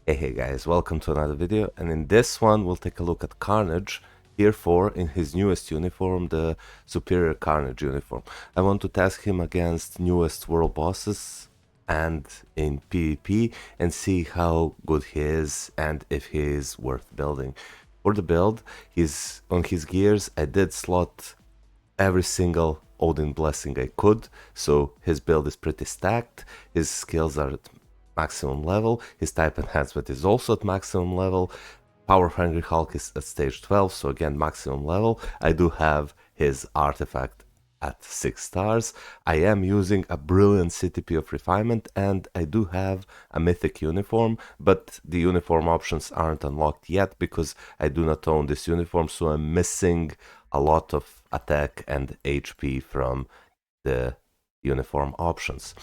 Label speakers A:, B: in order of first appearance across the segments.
A: Hey guys, welcome to another video, and in this one we'll take a look at Carnage, Tier 4 in his newest uniform, the Superior Carnage uniform. I want to test him against newest world bosses and in PvP and see how good he is and if he is worth building. For the build, on his gears I did slot every single Odin blessing I could, so his build is pretty stacked, his skills are at maximum level, his type enhancement is also at maximum level, Power Hungry Hulk is at stage 12, so again maximum level. I do have his artifact at 6 stars. I am using a brilliant CTP of Refinement, and I do have a mythic uniform, but the uniform options aren't unlocked yet because I do not own this uniform, so I'm missing a lot of attack and HP from the uniform options.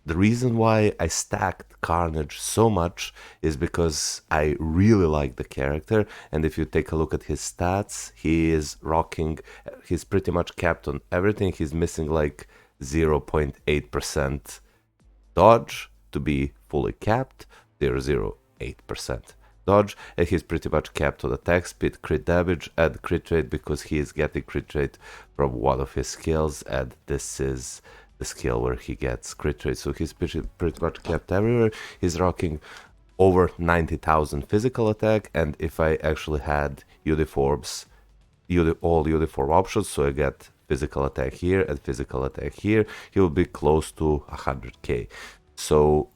A: The reason why I stacked Carnage so much is because I really like the character, and if you take a look at his stats, he is rocking, he's pretty much capped on everything. He's missing like 0.8% dodge to be fully capped, 0.08% dodge, and he's pretty much capped on attack speed, crit damage, and crit rate because he is getting crit rate from one of his skills, and this is the skill where he gets crit rate, so he's pretty much capped everywhere. He's rocking over 90,000 physical attack, and if I actually had uniforms, all uniform options, so I get physical attack here and physical attack here, he will be close to 100k. So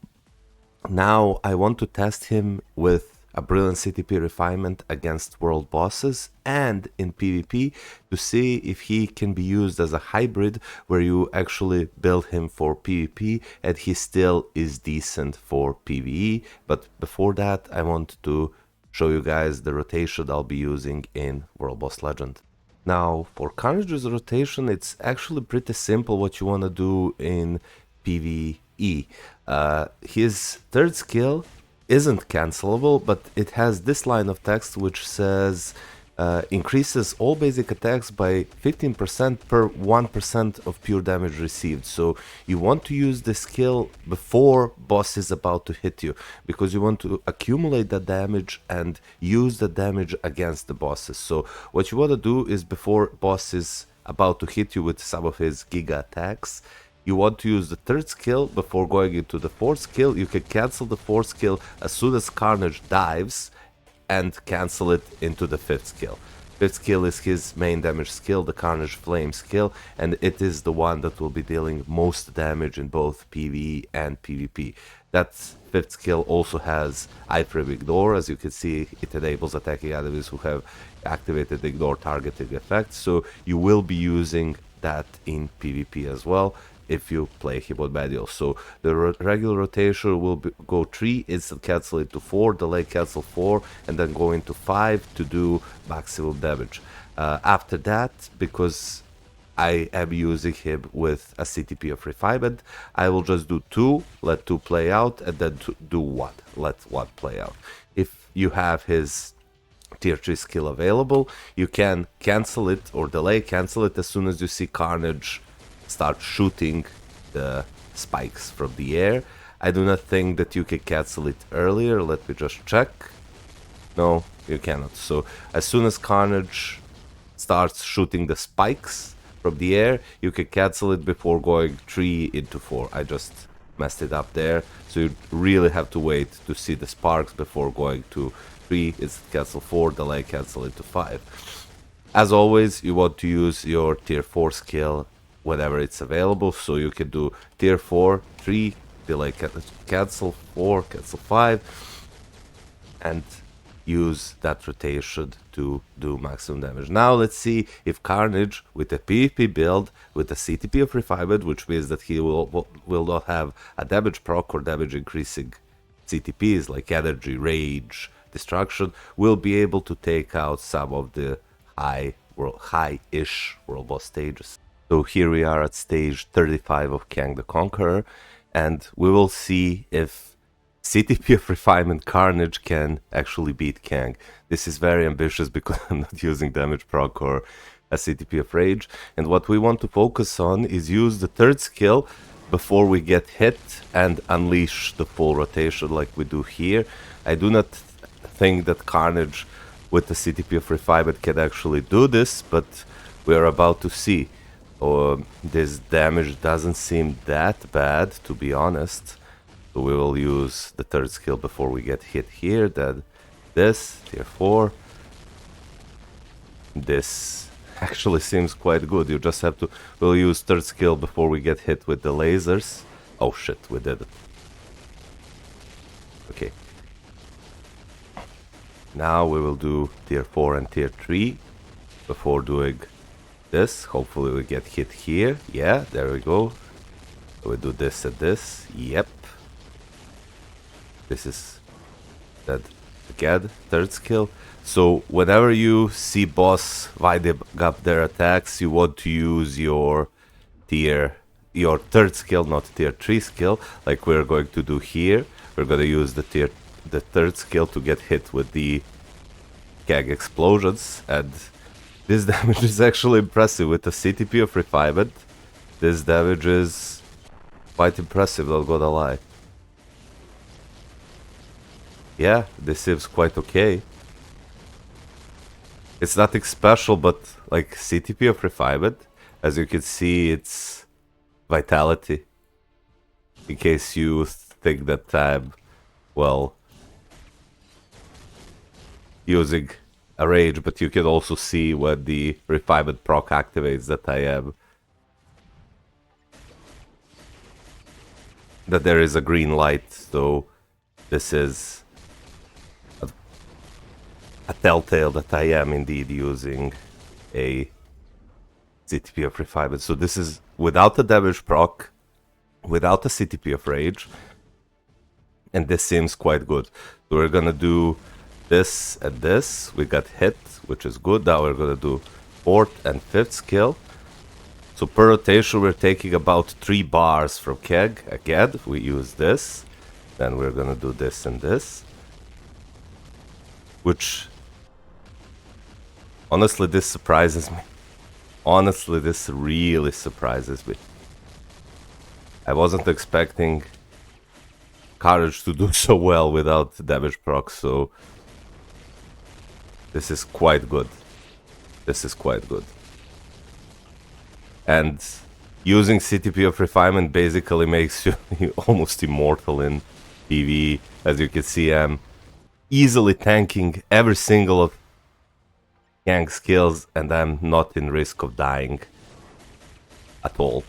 A: now I want to test him with a brilliant CTP refinement against world bosses and in PvP to see if he can be used as a hybrid where you actually build him for PvP and he still is decent for PvE. But before that, I want to show you guys the rotation I'll be using in World Boss Legend. Now, for Carnage's rotation, it's actually pretty simple what you want to do in PvE. His third skill isn't cancelable, but it has this line of text which says increases all basic attacks by 15% per 1% of pure damage received. So you want to use the skill before boss is about to hit you, because you want to accumulate the damage and use the damage against the bosses. So what you want to do is before boss is about to hit you with some of his giga attacks, you want to use the third skill before going into the fourth skill. You can cancel the fourth skill as soon as Carnage dives and cancel it into the fifth skill. Fifth skill is his main damage skill, the Carnage Flame skill, and it is the one that will be dealing most damage in both PvE and PvP. That fifth skill also has iframe ignore. As you can see, it enables attacking enemies who have activated the ignore targeting effect, so you will be using that in PvP as well if you play him on manual. So the regular rotation will go 3, instant cancel into 4, delay cancel 4, and then go into 5 to do maximum damage. After that, because I am using him with a CTP of Refinement, I will just do 2, let 2 play out, and then do 1, let 1 play out. If you have his tier 3 skill available, you can cancel it or delay cancel it as soon as you see Carnage start shooting the spikes from the air. I do not think that you can cancel it earlier. Let me just check. No, you cannot. So as soon as Carnage starts shooting the spikes from the air, you can cancel it before going 3 into 4. I just messed it up there. So you really have to wait to see the sparks before going to 3, instant cancel 4, delay cancel into 5. As always, you want to use your tier 4 skill whenever it's available, so you can do tier 4, 3, delay cancel 4, cancel 5, and use that rotation to do maximum damage. Now let's see if Carnage with a PvP build with a CTP of Refinement, which means that he will not have a damage proc or damage increasing CTPs like energy, rage, destruction, will be able to take out some of the high-ish world boss stages. So here we are at stage 35 of Kang the Conqueror, and we will see if CTP of Refinement Carnage can actually beat Kang. This is very ambitious because I'm not using damage proc or a CTP of Rage, and what we want to focus on is use the third skill before we get hit and unleash the full rotation like we do here. I do not think that Carnage with the CTP of Refinement can actually do this, but we're about to see. This damage doesn't seem that bad, to be honest. So we will use the third skill before we get hit here. Then this, tier 4. This actually seems quite good. You just have to... We'll use third skill before we get hit with the lasers. Oh shit, we did it. Okay. Now we will do tier 4 and tier 3 before doing this. Hopefully we get hit here. Yeah, there we go. We do this and this. Yep. This is that again, third skill. So whenever you see boss winding up their attacks, you want to use your third skill, not tier 3 skill, like we're going to do here. We're gonna use the third skill to get hit with the Kang explosions, and this damage is actually impressive with the CTP of Refinement. This damage is quite impressive, not gonna lie. Yeah, this seems quite okay. It's nothing special, but like CTP of Refinement, as you can see, it's Vitality. In case you think that I'm, well, using a rage, but you can also see when the Refinement proc activates that I am. That there is a green light, so this is a telltale that I am indeed using a CTP of Refinement. So this is without the damage proc, without the CTP of Rage, and this seems quite good. So we're gonna do this and this. We got hit, which is good. Now we're gonna do fourth and fifth skill. So per rotation we're taking about 3 bars from Kang. Again, we use this. Then we're gonna do this and this. Which, honestly, this surprises me. Honestly, this really surprises me. I wasn't expecting Carnage to do so well without damage proc, so this is quite good. This is quite good. And using CTP of Refinement basically makes you almost immortal in PVE. As you can see, I'm easily tanking every single of Kang's skills, and I'm not in risk of dying at all.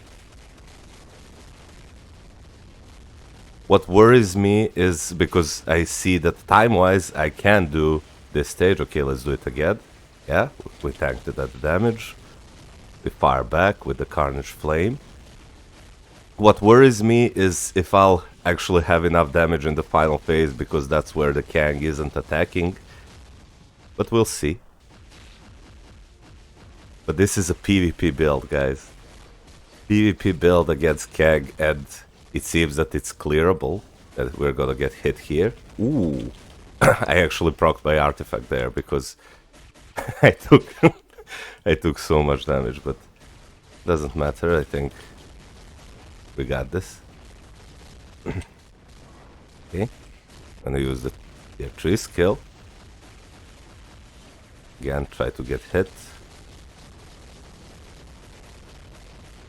A: What worries me is because I see that time-wise I can do this stage. Okay, let's do it again. Yeah, we tanked that damage. We fire back with the Carnage Flame. What worries me is if I'll actually have enough damage in the final phase, because that's where the Kang isn't attacking. But we'll see. But this is a PvP build, guys. PvP build against Kang, and it seems that it's clearable. That we're gonna get hit here. Ooh. I actually procced my artifact there because I took I took so much damage, but doesn't matter. I think we got this. Okay, I'm gonna use the tier 3 skill. Again, try to get hit.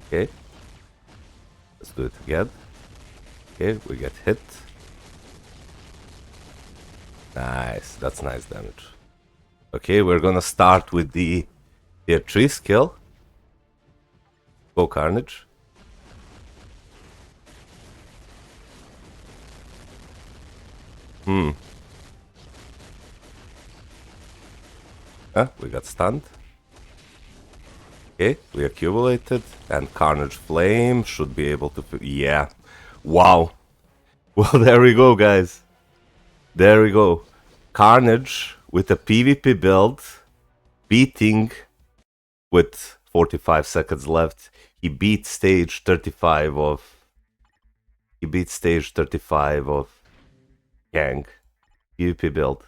A: Okay, let's do it again. Okay, we get hit. Nice, that's nice damage. Okay, we're gonna start with the tier 3 skill. Go Carnage. We got stunned. Okay, we accumulated, and Carnage Flame should be able to... Yeah. Wow. Well, there we go, guys. There we go. Carnage with a PvP build, beating with 45 seconds left. He beat stage 35 of... He beat stage 35 of Kang. PvP build.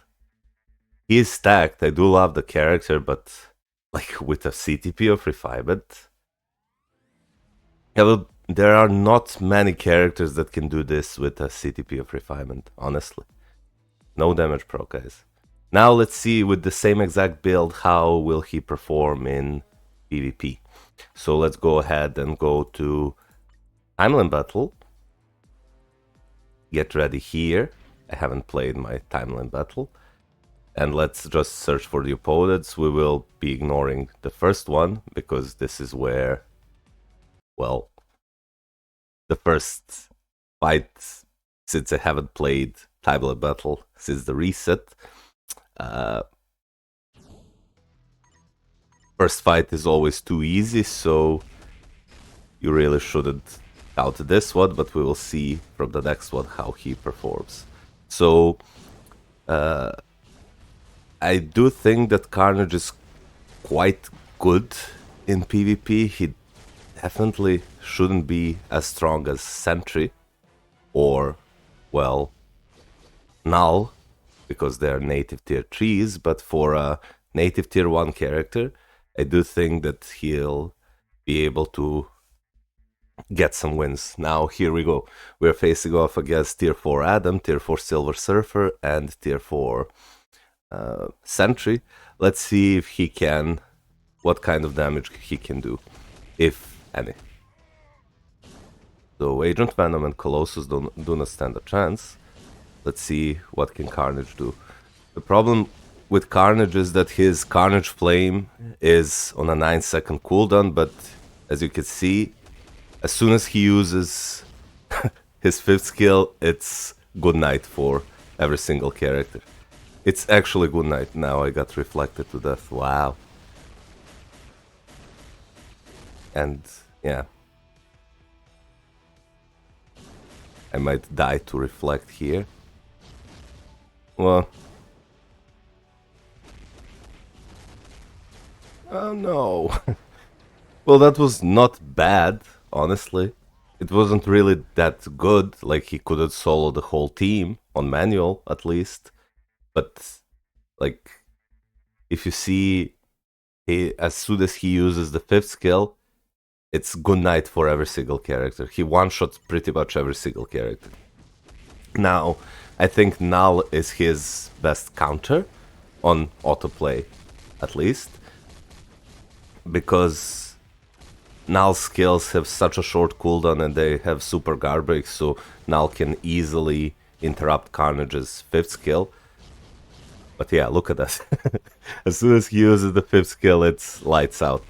A: He is stacked. I do love the character, but like with a CTP of Refinement. Yeah, well, there are not many characters that can do this with a CTP of Refinement, honestly. No damage proc, guys. Now let's see with the same exact build how will he perform in PvP. So let's go ahead and go to Timeline Battle. Get ready here. I haven't played my Timeline Battle. And let's just search for the opponents. We will be ignoring the first one because this is where, well, the first fight, since I haven't played Timeline Battle since the reset. First fight is always too easy, so you really shouldn't count this one, but we will see from the next one how he performs. So I do think that Carnage is quite good in PvP. He definitely shouldn't be as strong as Sentry or, well, Null, because they're native tier 3s, but for a native tier 1 character, I do think that he'll be able to get some wins. Now, here we go. We're facing off against tier 4 Adam, tier 4 Silver Surfer, and tier 4 Sentry. Let's see if he can, what kind of damage he can do, if any. So Agent Venom and Colossus do not stand a chance. Let's see what can Carnage do. The problem with Carnage is that his Carnage Flame is on a 9-second cooldown, but as you can see, as soon as he uses his 5th skill, it's good night for every single character. It's actually good night. Now I got reflected to death. Wow. And yeah, I might die to reflect here. Well, oh no. Well, that was not bad, honestly. It wasn't really that good, like he couldn't solo the whole team, on manual at least. But, like, if you see, as soon as he uses the 5th skill, it's good night for every single character. He one-shots pretty much every single character. Now, I think Null is his best counter on autoplay, at least. Because Null's skills have such a short cooldown and they have super guard breaks, so Null can easily interrupt Carnage's 5th skill. But yeah, look at that. As soon as he uses the 5th skill, it's lights out.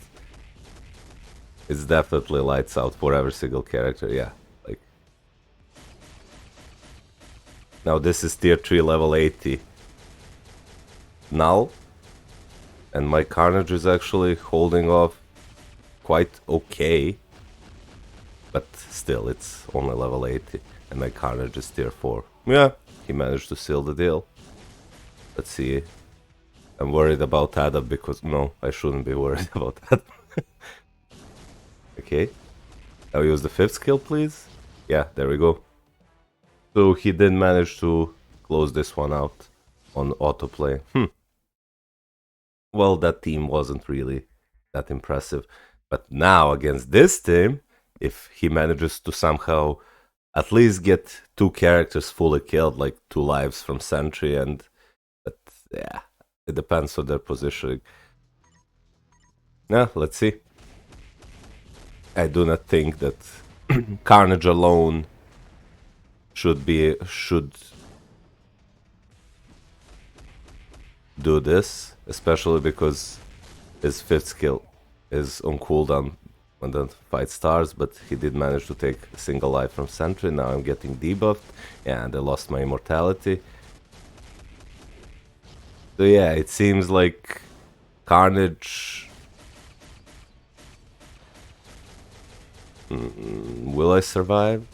A: It's definitely lights out for every single character, yeah. Like, now this is tier 3 level 80 Null. And my Carnage is actually holding off quite okay. But still, it's only level 80. And my Carnage is tier 4. Yeah, he managed to seal the deal. Let's see. I'm worried about Adam because... No, I shouldn't be worried about Adam. Okay. Now use the 5th skill, please. Yeah, there we go. So he did manage to close this one out on autoplay. Well, that team wasn't really that impressive. But now, against this team, if he manages to somehow at least get 2 characters fully killed, like 2 lives from Sentry, and... But, yeah, it depends on their positioning. Yeah, let's see. I do not think that Carnage alone should do this, especially because his 5th skill is on cooldown when the fight starts, but he did manage to take a single life from Sentry. Now I'm getting debuffed, and I lost my immortality. So yeah, it seems like Carnage... will I survive?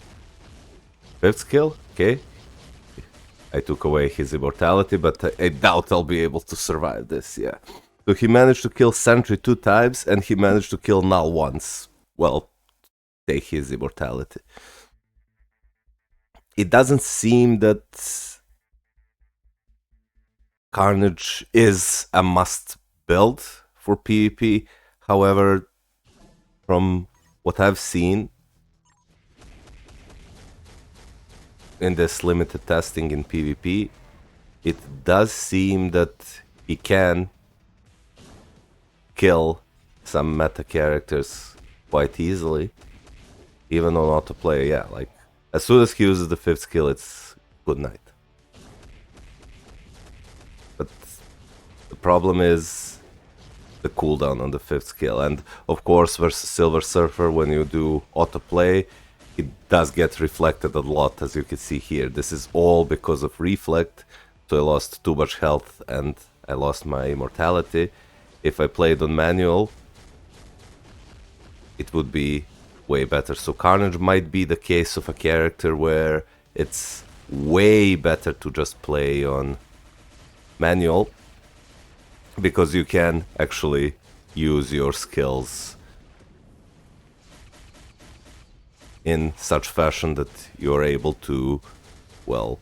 A: 5th skill? Okay. I took away his immortality, but I doubt I'll be able to survive this, yeah. So he managed to kill Sentry 2 times, and he managed to kill Null once. Well, take his immortality. It doesn't seem that Carnage is a must build for PvP. However, from what I've seen, in this limited testing in PvP, it does seem that he can kill some meta characters quite easily, even on autoplay. Yeah, like as soon as he uses the 5th skill, it's good night. But the problem is the cooldown on the 5th skill, and of course versus Silver Surfer, when you do autoplay, it does get reflected a lot, as you can see here. This is all because of reflect, so I lost too much health and I lost my immortality. If I played on manual, it would be way better. So Carnage might be the case of a character where it's way better to just play on manual, because you can actually use your skills in such fashion that you're able to, well,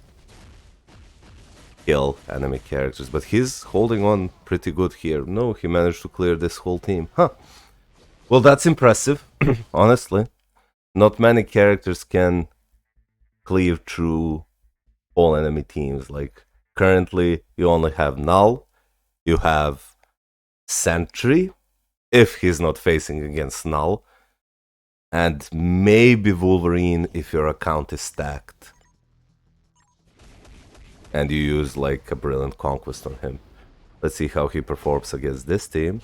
A: kill enemy characters. But he's holding on pretty good here. No, he managed to clear this whole team. Huh. Well, that's impressive, honestly. Not many characters can cleave through all enemy teams. Like, currently, you only have Null, you have Sentry, if he's not facing against Null, and maybe Wolverine if your account is stacked and you use like a Brilliant Conquest on him. Let's see how he performs against this team.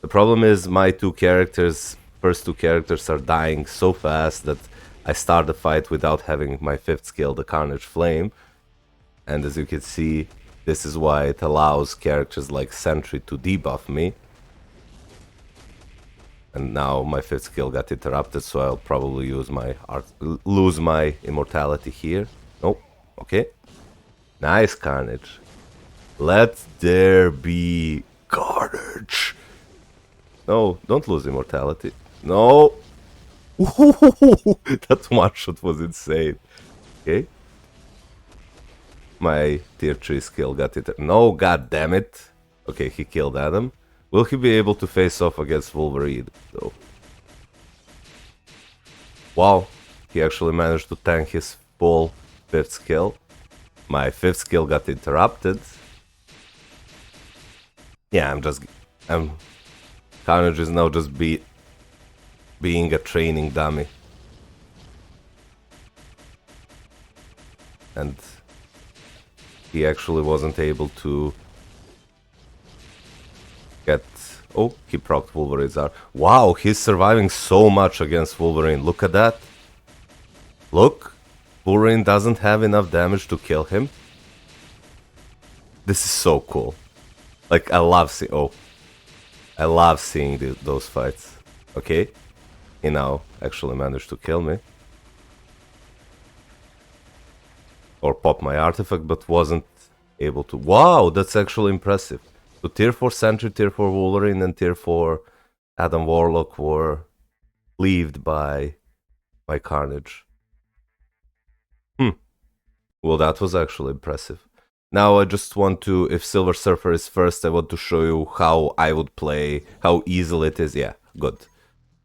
A: The problem is my first two characters are dying so fast that I start the fight without having my 5th skill, the Carnage Flame. And as you can see, this is why it allows characters like Sentry to debuff me. And now my 5th skill got interrupted, so I'll probably lose my immortality here. Nope. Okay. Nice, Carnage. Let there be Carnage. No, don't lose immortality. No. That one shot was insane. Okay. My tier 3 skill got it. No, god damn it. Okay, he killed Adam. Will he be able to face off against Wolverine, though? Wow, he actually managed to tank his full 5th skill. My 5th skill got interrupted. Yeah, Carnage is now just being a training dummy. And he actually wasn't able to get... Oh, he procced Wolverine's arm. Wow, he's surviving so much against Wolverine. Look at that. Look, Wolverine doesn't have enough damage to kill him. This is so cool. Like, I love seeing those fights. Okay, he now actually managed to kill me. Or pop my artifact, but wasn't able to. Wow, that's actually impressive. So tier 4 Sentry, tier 4 Wolverine, and tier 4 Adam Warlock were cleaved by Carnage. Well, that was actually impressive. Now I just want to, if Silver Surfer is first, I want to show you how I would play, how easy it is. Yeah, good.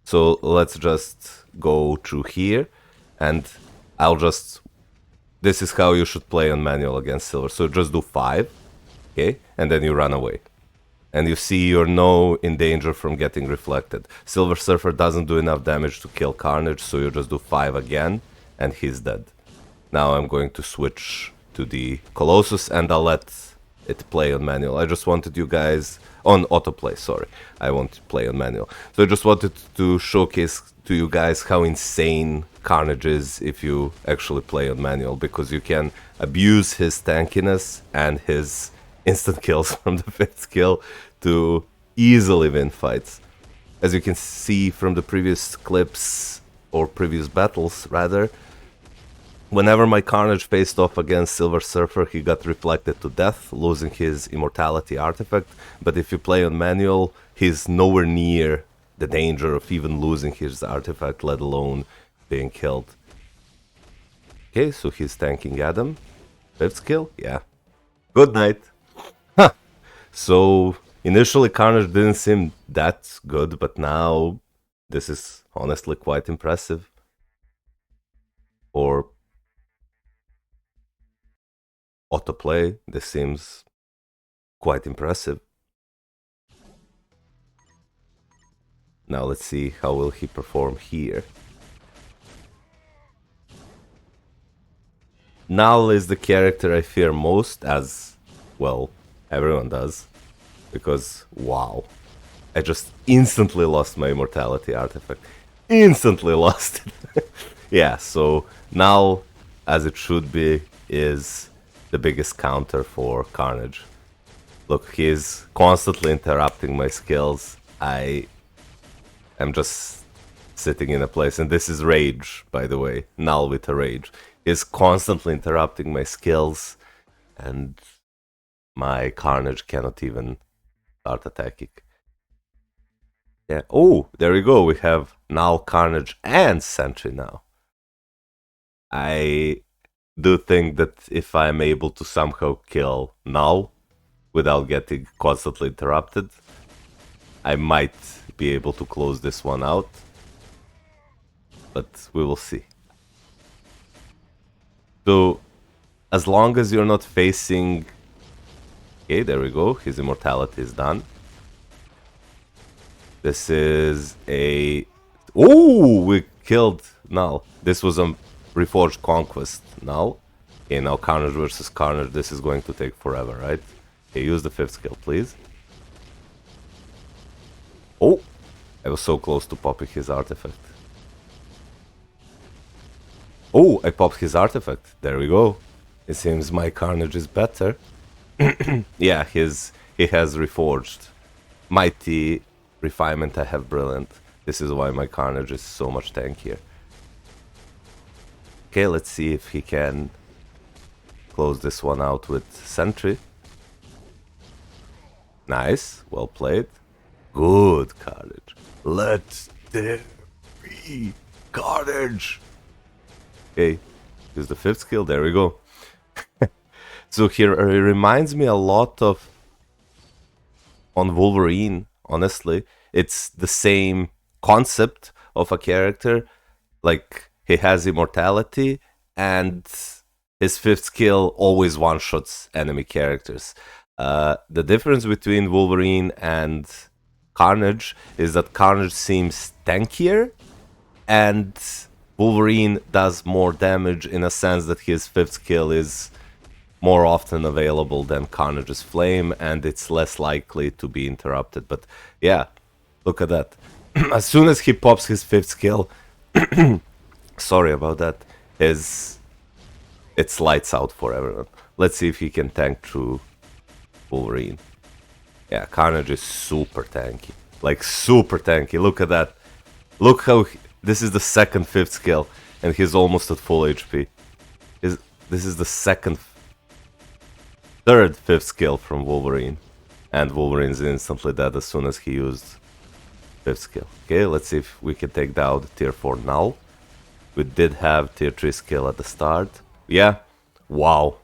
A: So let's just go through here, and this is how you should play on manual against Silver. So just do 5, okay, and then you run away. And you see you're in danger from getting reflected. Silver Surfer doesn't do enough damage to kill Carnage, so you just do 5 again, and he's dead. Now I'm going to switch to the Colossus, and I'll let it play on manual. I just wanted you guys... On autoplay, sorry. I won't play on manual. So I just wanted to showcase to you guys how insane Carnage is if you actually play on manual, because you can abuse his tankiness and his instant kills from the 5th skill to easily win fights. As you can see from the previous clips, or previous battles rather, whenever my Carnage faced off against Silver Surfer, he got reflected to death, losing his immortality artifact. But if you play on manual, he's nowhere near the danger of even losing his artifact, let alone being killed. Okay, so he's tanking Adam. 5th skill? Yeah. Good night. Huh. So initially Carnage didn't seem that good, but now this is honestly quite impressive. For autoplay. This seems quite impressive. Now let's see how will he perform here. Null is the character I fear most, as, well, everyone does. Because, wow. I just instantly lost my immortality artifact. Instantly lost it. Yeah, so Null, as it should be, is the biggest counter for Carnage. Look, he's constantly interrupting my skills. I am just sitting in a place, and this is Rage, by the way. Null with a Rage. He's constantly interrupting my skills, and my Carnage cannot even start attacking. Yeah. Oh, there we go. We have Null, Carnage, and Sentry now. I do think that if I'm able to somehow kill Null without getting constantly interrupted, I might be able to close this one out. But we will see. So, as long as you're not facing... Okay, there we go. His immortality is done. This is a... Oh, we killed Null. This was a Reforged Conquest Null. Okay, now Carnage versus Carnage. This is going to take forever, right? Okay, use the 5th skill, please. Oh, I was so close to popping his artifact. Oh, I popped his artifact. There we go. It seems my Carnage is better. Yeah, he has Reforged. Mighty Refinement, I have Brilliant. This is why my Carnage is so much tankier. Okay, let's see if he can close this one out with Sentry. Nice, well played. Good Carnage. Let there be Carnage. Okay, use the 5th skill, there we go. So here it reminds me a lot of on Wolverine, honestly. It's the same concept of a character. Like, he has immortality, and his 5th skill always one-shots enemy characters. The difference between Wolverine and Carnage is that Carnage seems tankier, and Wolverine does more damage in a sense that his 5th skill is more often available than Carnage's Flame, and it's less likely to be interrupted. But yeah, look at that. As soon as he pops his 5th skill, sorry about that, it's lights out for everyone. Let's see if he can tank through Wolverine. Yeah, Carnage is super tanky. Like, super tanky. Look at that. Look how... This is the second 5th skill, and he's almost at full HP. This is the third 5th skill from Wolverine. And Wolverine's instantly dead as soon as he used 5th skill. Okay, let's see if we can take down the tier 4 Null. We did have tier 3 skill at the start. Yeah, wow.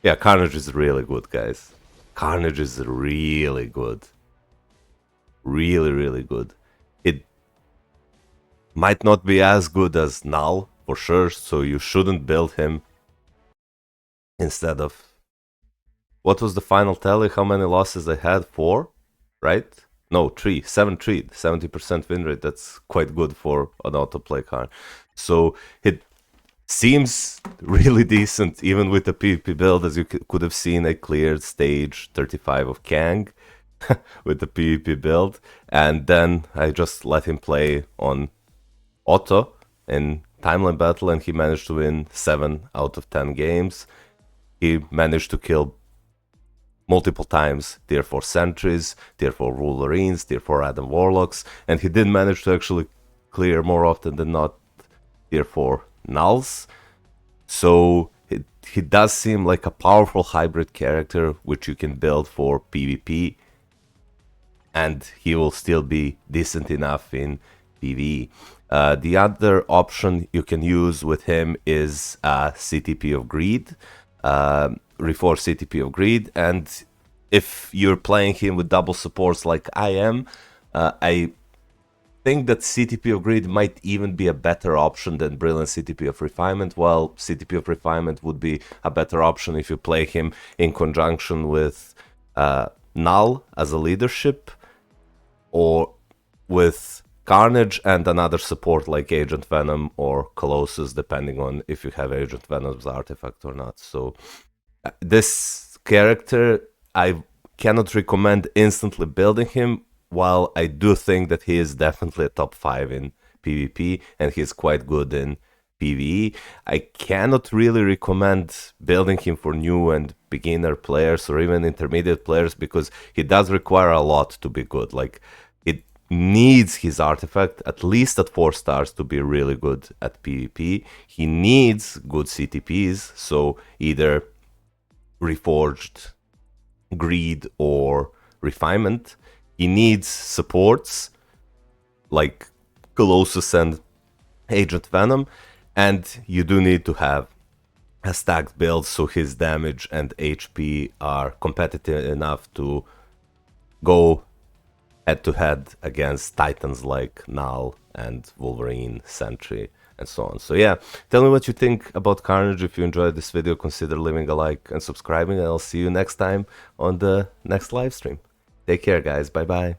A: Yeah, Carnage is really good, guys. Carnage is really good. Really, really good. It might not be as good as Null, for sure, so you shouldn't build him instead of... What was the final tally? How many losses I had? 4, right? No, 3. 7-3. 70% win rate. That's quite good for an autoplay card. So it seems really decent, even with the PvP build. As you could have seen, I cleared stage 35 of Kang with the PvP build. And then I just let him play on auto in timeline battle, and he managed to win 7 out of 10 games. He managed to kill multiple times tier 4 sentries, tier 4 Wolverines, tier 4 Adam Warlocks, and he did manage to actually clear more often than not tier 4 Nulls. So he does seem like a powerful hybrid character which you can build for PvP, and he will still be decent enough in PvE. The other option you can use with him is CTP of Greed. Reforge CTP of Greed, and if you're playing him with double supports like I am, I think that CTP of Greed might even be a better option than Brilliant CTP of Refinement. Well, CTP of Refinement would be a better option if you play him in conjunction with Null as a leadership, or with Carnage and another support like Agent Venom or Colossus, depending on if you have Agent Venom's artifact or not. So this character, I cannot recommend instantly building him, while I do think that he is definitely a top 5 in PvP and he's quite good in PVE. I cannot really recommend building him for new and beginner players or even intermediate players, because he does require a lot to be good. Like, it needs his artifact at least at 4 stars to be really good at PvP. He needs good CTPs, so either Reforged, Greed, or Refinement. He needs supports like Colossus and Agent Venom, and you do need to have a stacked build so his damage and HP are competitive enough to go head to head against titans like Null and Wolverine, Sentry, and so on. So yeah, tell me what you think about Carnage. If you enjoyed this video, consider leaving a like and subscribing, and I'll see you next time on the next live stream. Take care, guys. Bye bye.